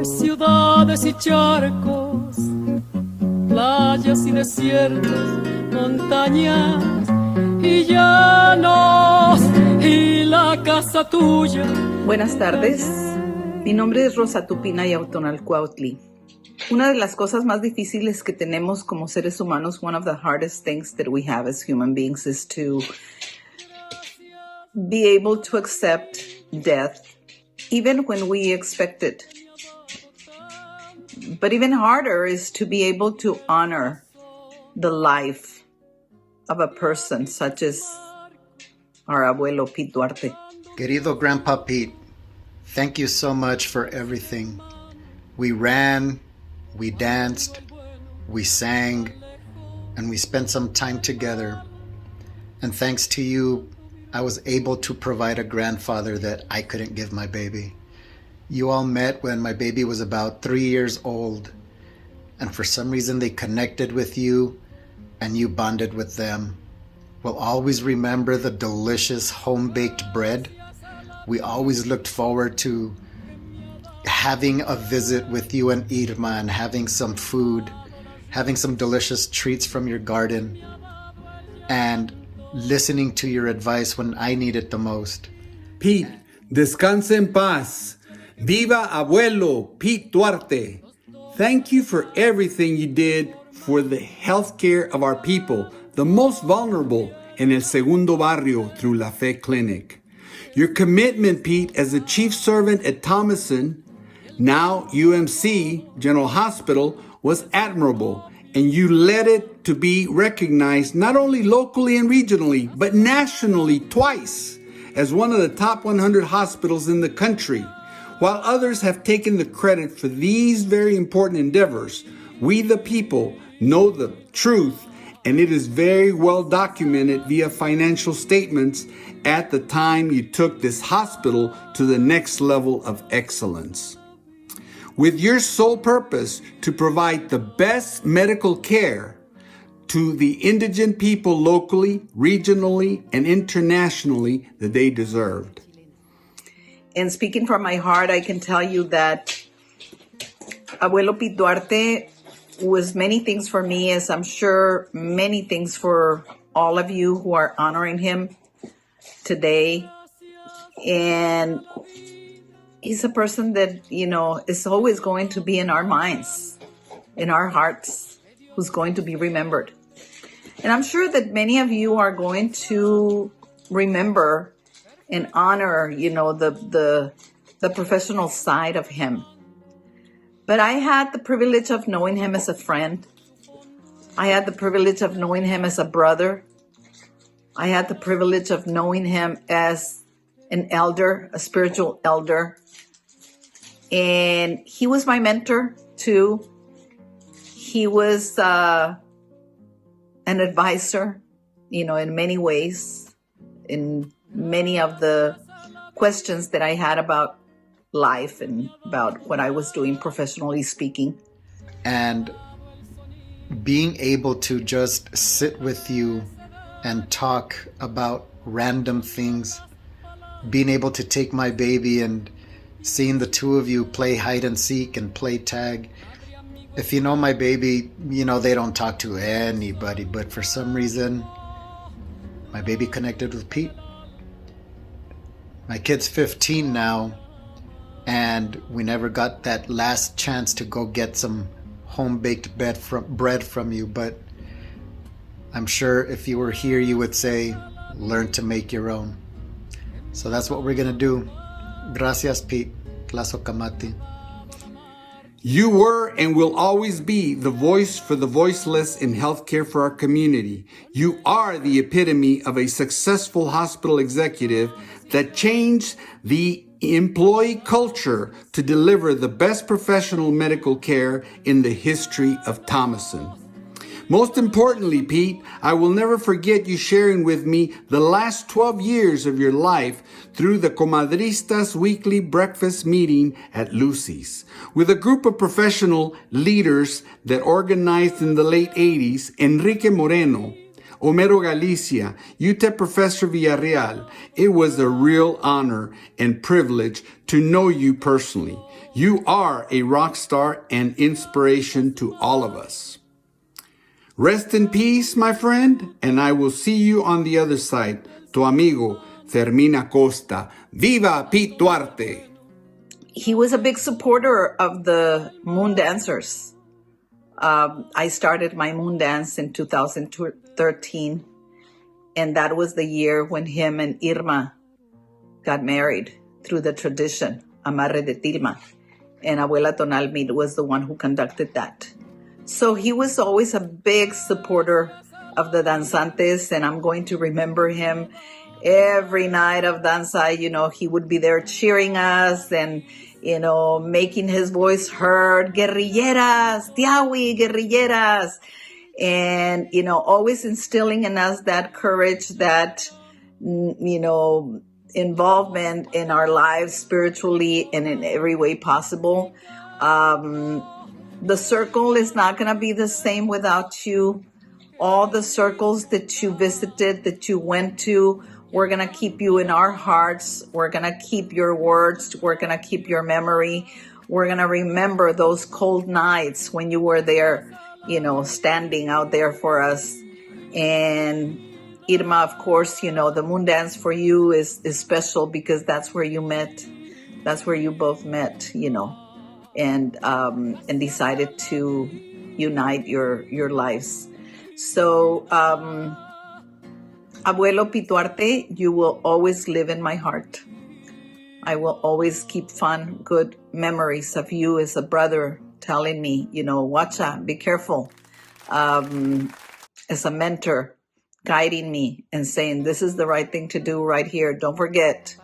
ciudades y charcos, playas y desiertos, montañas y llanos y la casa tuya. Buenas tardes, mi nombre es Rosa Tupina y Autonalcuautli. Una de las cosas más difíciles que tenemos como seres humanos, one of the hardest things that we have as human beings is to be able to accept death, even when we expect it. But even harder is to be able to honor the life of a person such as our abuelo Pete Duarte. Querido Grandpa Pete, thank you so much for everything. We ran, we danced, we sang, and we spent some time together. And thanks to you, I was able to provide a grandfather that I couldn't give my baby. You all met when my baby was about 3 years old, and for some reason they connected with you and you bonded with them. We'll always remember the delicious home-baked bread. We always looked forward to having a visit with you and Irma and having some food, having some delicious treats from your garden, and listening to your advice when I need it the most. Pete, descansa en paz. Viva Abuelo, Pete Duarte. Thank you for everything you did for the health care of our people, the most vulnerable in El Segundo Barrio through La Fe Clinic. Your commitment, Pete, as the chief servant at Thomason, now UMC General Hospital, was admirable, and you led it to be recognized not only locally and regionally, but nationally twice as one of the top 100 hospitals in the country. While others have taken the credit for these very important endeavors, we the people know the truth, and it is very well documented via financial statements at the time you took this hospital to the next level of excellence. With your sole purpose to provide the best medical care to the indigent people locally, regionally, and internationally that they deserved. And speaking from my heart, I can tell you that Abuelo Pete Duarte was many things for me, as I'm sure many things for all of you who are honoring him today. And he's a person that, is always going to be in our minds, in our hearts, who's going to be remembered. And I'm sure that many of you are going to remember and honor, the professional side of him. But I had the privilege of knowing him as a friend. I had the privilege of knowing him as a brother. I had the privilege of knowing him as an elder, a spiritual elder. And he was my mentor too. He was an advisor, in many ways, in many of the questions that I had about life and about what I was doing professionally speaking. And being able to just sit with you and talk about random things, being able to take my baby and seeing the two of you play hide and seek and play tag. If you know my baby, they don't talk to anybody, but for some reason, my baby connected with Pete. My kid's 15 now, and we never got that last chance to go get some home-baked bread from you, but I'm sure if you were here, you would say, learn to make your own. So that's what we're going to do. Gracias, Pete. Claso Kamati. You were and will always be the voice for the voiceless in healthcare for our community. You are the epitome of a successful hospital executive that changed the employee culture to deliver the best professional medical care in the history of Thomason. Most importantly, Pete, I will never forget you sharing with me the last 12 years of your life through the Comadristas weekly breakfast meeting at Lucy's. With a group of professional leaders that organized in the late 80s, Enrique Moreno, Homero Galicia, UTEP Professor Villarreal, it was a real honor and privilege to know you personally. You are a rock star and inspiration to all of us. Rest in peace, my friend, and I will see you on the other side. Tu amigo, Fermín Acosta. Viva Pete Duarte! He was a big supporter of the moon dancers. I started my moon dance in 2013, and that was the year when him and Irma got married through the tradition, Amarre de Tilma, and Abuela Tonalmi was the one who conducted that. So he was always a big supporter of the danzantes, and I'm going to remember him every night of danza. He would be there cheering us and making his voice heard, guerrilleras, tiawi, guerrilleras, and, always instilling in us that courage, that, involvement in our lives spiritually and in every way possible. The circle is not going to be the same without you. All the circles that you visited, that you went to, we're going to keep you in our hearts. We're going to keep your words. We're going to keep your memory. We're going to remember those cold nights when you were there, standing out there for us. And Irma, of course, the moon dance for you is special because that's where you met. That's where you both met, and decided to unite your lives. So, Abuelo Pete Duarte, you will always live in my heart. I will always keep fun, good memories of you as a brother telling me, watch out, be careful. As a mentor, guiding me and saying, this is the right thing to do right here. Don't forget,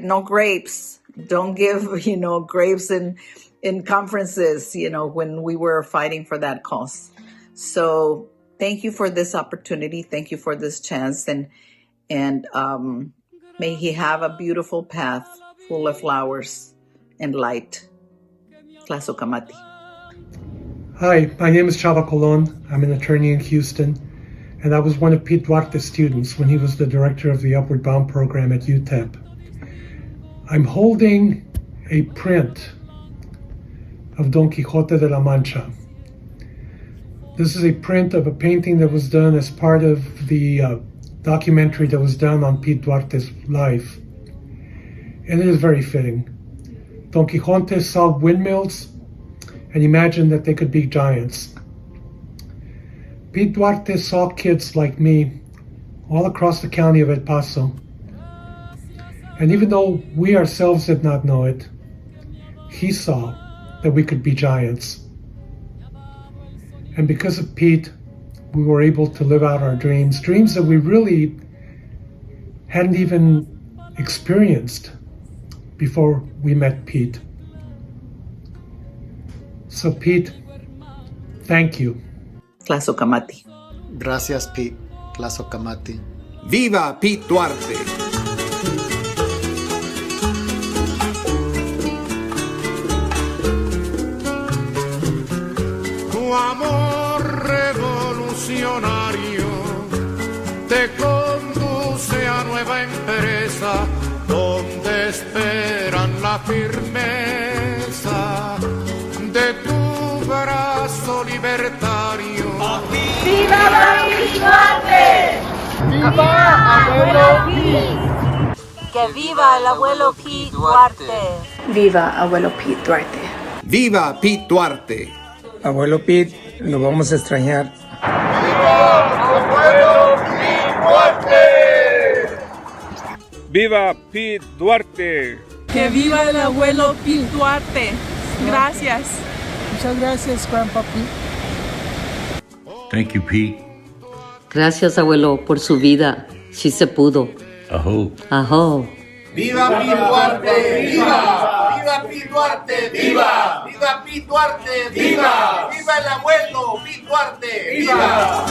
no grapes. Don't give, grapes in conferences, when we were fighting for that cause. So thank you for this opportunity. Thank you for this chance. And may he have a beautiful path full of flowers and light. Tlazokamati. Hi, my name is Chava Colon. I'm an attorney in Houston, and I was one of Pete Duarte's students when he was the director of the Upward Bound program at UTEP. I'm holding a print of Don Quixote de la Mancha. This is a print of a painting that was done as part of the documentary that was done on Pete Duarte's life. And it is very fitting. Don Quixote saw windmills and imagined that they could be giants. Pete Duarte saw kids like me all across the county of El Paso. And even though we ourselves did not know it, he saw that we could be giants. And because of Pete, we were able to live out our dreams that we really hadn't even experienced before we met Pete. So Pete, thank you. Tlazokamati. Gracias, Pete. Tlazokamati. Viva Pete Duarte! Tu amor revolucionario te conduce a nueva empresa donde esperan la firmeza de tu brazo libertario. ¡Viva Pete Duarte! ¡Viva Abuelo Pete! ¡Que viva el abuelo Pete Duarte! Viva Abuelo Pete Duarte. Viva Pete Duarte! Abuelo Pete, lo vamos a extrañar. ¡Viva Abuelo Pete Duarte! ¡Viva Pete Duarte! Que viva el abuelo Pete Duarte. Gracias. Muchas gracias, Grandpa Pete. Thank you, Pete. Gracias, abuelo, por su vida. Sí se pudo. Aho. Aho. ¡Viva Pete Duarte! ¡Viva! ¡Viva Pete Duarte! ¡Viva! ¡Viva Pete Duarte! ¡Viva! ¡Viva el abuelo Pete Duarte! ¡Viva!